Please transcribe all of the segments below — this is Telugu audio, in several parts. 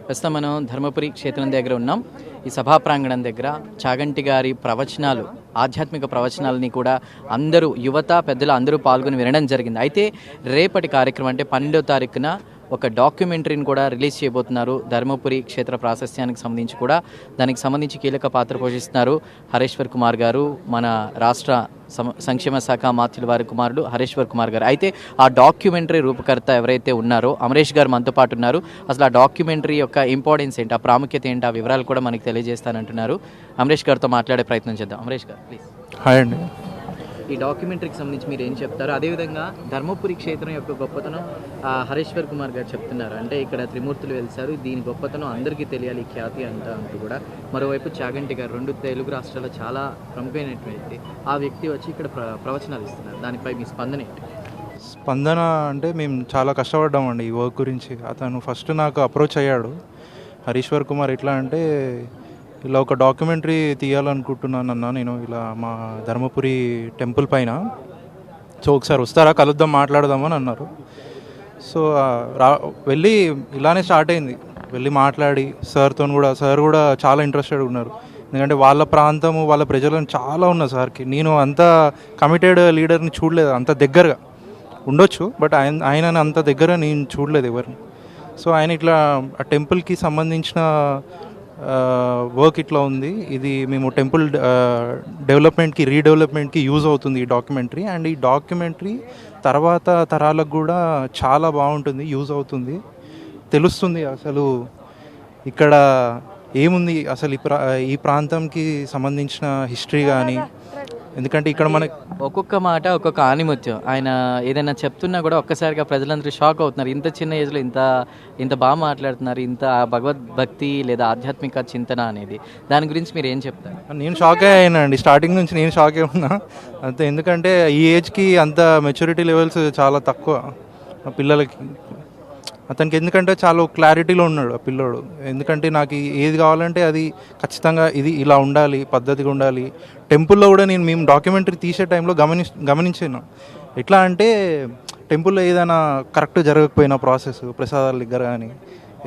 ప్రస్తుతం మనం ధర్మపురి క్షేత్రం దగ్గర ఉన్నాం. ఈ సభా ప్రాంగణం దగ్గర చాగంటి గారి ప్రవచనాలు, ఆధ్యాత్మిక ప్రవచనాలని కూడా అందరూ యువత పెద్దలు అందరూ పాల్గొని వినడం జరిగింది. అయితే రేపటి కార్యక్రమం అంటే 12వ తారీఖున ఒక డాక్యుమెంటరీని కూడా రిలీజ్ చేయబోతున్నారు. ధర్మపురి క్షేత్ర ప్రాశస్త్యానికి సంబంధించి కూడా దానికి సంబంధించి కీలక పాత్ర పోషిస్తున్నారు హరీశ్వర్ కుమార్ గారు, మన రాష్ట్ర సంక్షేమ శాఖ మాత్యుల వారి కుమారుడు హరీశ్వర్ కుమార్ గారు. అయితే ఆ డాక్యుమెంటరీ రూపకర్త ఎవరైతే ఉన్నారో అమరేష్ గారు మనతో పాటు ఉన్నారు. అసలు ఆ డాక్యుమెంటరీ యొక్క ఇంపార్టెన్స్ ఏంటి, ఆ ప్రాముఖ్యత ఏంటి, ఆ వివరాలు కూడా మనకి తెలియజేస్తానంటున్నారు. అమరేష్ గారితో మాట్లాడే ప్రయత్నం చేద్దాం. అమరేష్ గారు ప్లీజ్. హాయ్ అండి. ఈ డాక్యుమెంటరీకి సంబంధించి మీరు ఏం చెప్తారు? అదేవిధంగా ధర్మపురి క్షేత్రం యొక్క గొప్పతనం హరీశ్వర్ కుమార్ గారు చెప్తున్నారు. అంటే ఇక్కడ త్రిమూర్తులు వెలిసారు, దీని గొప్పతనం అందరికీ తెలియాలి, ఖ్యాతి అంటూ కూడా. మరోవైపు చాగంటి గారు 2 తెలుగు రాష్ట్రాల్లో చాలా ప్రముఖమైనటువంటి ఆ వ్యక్తి వచ్చి ఇక్కడ ప్రవచనాలు ఇస్తున్నారు. దానిపై మీ స్పందన ఏంటి? స్పందన అంటే మేము చాలా కష్టపడ్డామండి ఈ వర్క్ గురించి. అతను ఫస్ట్ నాకు అప్రోచ్ అయ్యాడు. హరీశ్వర్ కుమార్ ఎట్లా అంటే, ఇలా ఒక డాక్యుమెంటరీ తీయాలనుకుంటున్నానన్నా నేను ఇలా మా ధర్మపురి టెంపుల్ పైన. సో ఒకసారి వస్తారా, కలుద్దాం, మాట్లాడదామని అన్నారు. సో వెళ్ళి ఇలానే స్టార్ట్ అయింది. వెళ్ళి మాట్లాడి సార్ కూడా చాలా ఇంట్రెస్టెడ్ ఉన్నారు. ఎందుకంటే వాళ్ళ ప్రాంతము, వాళ్ళ ప్రజలను చాలా ఉన్న సార్కి. నేను అంత కమిటెడ్ లీడర్ని చూడలేదు, అంత దగ్గరగా ఉండొచ్చు, బట్ ఆయన అంత దగ్గర నేను చూడలేదు ఎవరిని. సో ఆయన ఇట్లా ఆ టెంపుల్కి సంబంధించిన వర్క్ ఇట్లా ఉంది, ఇది మేము టెంపుల్ డెవలప్మెంట్కి, రీడెవలప్మెంట్కి యూజ్ అవుతుంది ఈ డాక్యుమెంటరీ. అండ్ ఈ డాక్యుమెంటరీ తర్వాత తరాలకు కూడా చాలా బాగుంటుంది, యూజ్ అవుతుంది, తెలుస్తుంది అసలు ఇక్కడ ఏముంది, అసలు ఈ ప్రాంతంకి సంబంధించిన హిస్టరీ కానీ. ఎందుకంటే ఇక్కడ మనకి ఒక్కొక్క మాట ఒక్కొక్క ఆనిముత్యం. ఆయన ఏదైనా చెప్తున్నా కూడా ఒక్కసారిగా ప్రజలందరూ షాక్ అవుతున్నారు. ఇంత చిన్న ఏజ్లో ఇంత బాగా మాట్లాడుతున్నారు, ఇంత భగవద్భక్తి లేదా ఆధ్యాత్మిక చింతన అనేది. దాని గురించి మీరు ఏం చెప్తారు? నేను షాకే అయినాండి, స్టార్టింగ్ నుంచి నేను షాకే ఉన్నా అంతే. ఎందుకంటే ఈ ఏజ్కి అంత మెచ్యూరిటీ లెవెల్స్ చాలా తక్కువ పిల్లలకి. అతనికి ఎందుకంటే చాలా క్లారిటీలో ఉన్నాడు ఆ పిల్లోడు. ఎందుకంటే నాకు ఏది కావాలంటే అది ఖచ్చితంగా ఇది ఇలా ఉండాలి, పద్ధతిగా ఉండాలి. టెంపుల్లో కూడా మేము డాక్యుమెంటరీ తీసే టైంలో గమనించాను. ఎట్లా అంటే టెంపుల్లో ఏదైనా కరెక్ట్ జరగకపోయినా ప్రాసెస్, ప్రసాదాల దగ్గర కానీ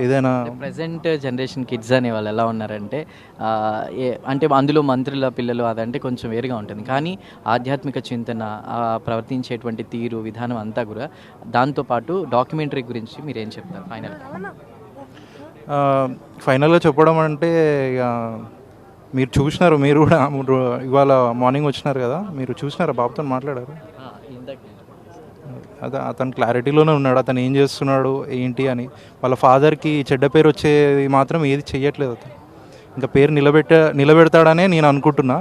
ఏదైనా. ప్రజెంట్ జనరేషన్ కిడ్స్ అనే వాళ్ళు ఎలా ఉన్నారంటే, అంటే అందులో మంత్రుల పిల్లలు అదంటే కొంచెం వేరుగా ఉంటుంది. కానీ ఆధ్యాత్మిక చింతన, ప్రవర్తించేటువంటి తీరు విధానం అంతా కూడా. దాంతోపాటు డాక్యుమెంటరీ గురించి మీరు ఏం చెప్తారు ఫైనల్గా చెప్పడం అంటే, ఇక మీరు చూసినారు, మీరు కూడా ఇవాళ మార్నింగ్ వచ్చినారు కదా, మీరు చూసినారా, బాబుతో మాట్లాడారు. అతను క్లారిటీలోనే ఉన్నాడు, అతను ఏం చేస్తున్నాడు ఏంటి అని. వాళ్ళ ఫాదర్కి చెడ్డ పేరు వచ్చేది మాత్రం ఏది చెయ్యట్లేదు అతను. ఇంకా పేరు నిలబెడతాడనే నేను అనుకుంటున్నా.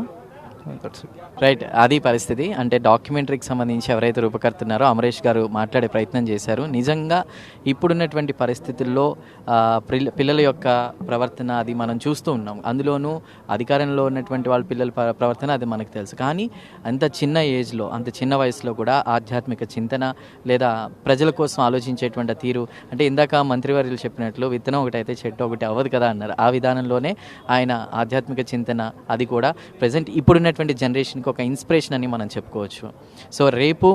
రైట్, అది పరిస్థితి. అంటే డాక్యుమెంటరీకి సంబంధించి ఎవరైతే రూపకర్తున్నారో అమరేష్ గారు మాట్లాడే ప్రయత్నం చేశారు. నిజంగా ఇప్పుడున్నటువంటి పరిస్థితుల్లో పిల్లల యొక్క ప్రవర్తన అది మనం చూస్తూ ఉన్నాం. అందులోనూ అధికారంలో ఉన్నటువంటి వాళ్ళ పిల్లల ప్రవర్తన అది మనకు తెలుసు. కానీ అంత చిన్న ఏజ్లో, అంత చిన్న వయసులో కూడా ఆధ్యాత్మిక చింతన లేదా ప్రజల కోసం ఆలోచించేటువంటి తీరు. అంటే ఇందాక మంత్రివర్యులు చెప్పినట్లు విత్తనం ఒకటి అయితే చెట్టు ఒకటి అవ్వదు కదా అన్నారు. ఆ విధానంలోనే ఆయన ఆధ్యాత్మిక చింతన అది కూడా ప్రజెంట్ ఇప్పుడున్నటువంటి జనరేషన్కి ఒక ఇన్స్పిరేషన్ అని మనం చెప్పుకోవచ్చు. సో రేపు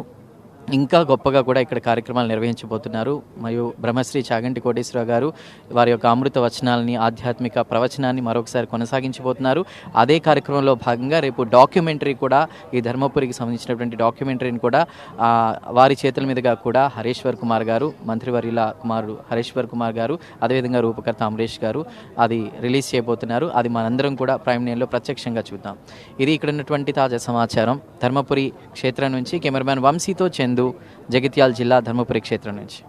ఇంకా గొప్పగా కూడా ఇక్కడ కార్యక్రమాలు నిర్వహించబోతున్నారు. మరియు బ్రహ్మశ్రీ చాగంటి కోటేశ్వరరావు గారు వారి యొక్క అమృత వచనాలని, ఆధ్యాత్మిక ప్రవచనాన్ని మరొకసారి కొనసాగించబోతున్నారు. అదే కార్యక్రమంలో భాగంగా రేపు డాక్యుమెంటరీ కూడా, ఈ ధర్మపురికి సంబంధించినటువంటి డాక్యుమెంటరీని కూడా వారి చేతుల మీదుగా కూడా హరీశ్వర్ కుమార్ గారు, మంత్రివర్యుల కుమారుడు హరీశ్వర్ కుమార్ గారు, అదేవిధంగా రూపకర్త అమరేష్ గారు అది రిలీజ్ చేయబోతున్నారు. అది మనందరం కూడా ప్రైమ్ నేమ్లో ప్రత్యక్షంగా చూద్దాం. ఇది ఇక్కడ ఉన్నటువంటి తాజా సమాచారం. ధర్మపురి క్షేత్రం నుంచి కెమెరామ్యాన్ వంశీతో చందు, జగిత్యాల జిల్లా ధర్మపురి క్షేత్రం నుంచి.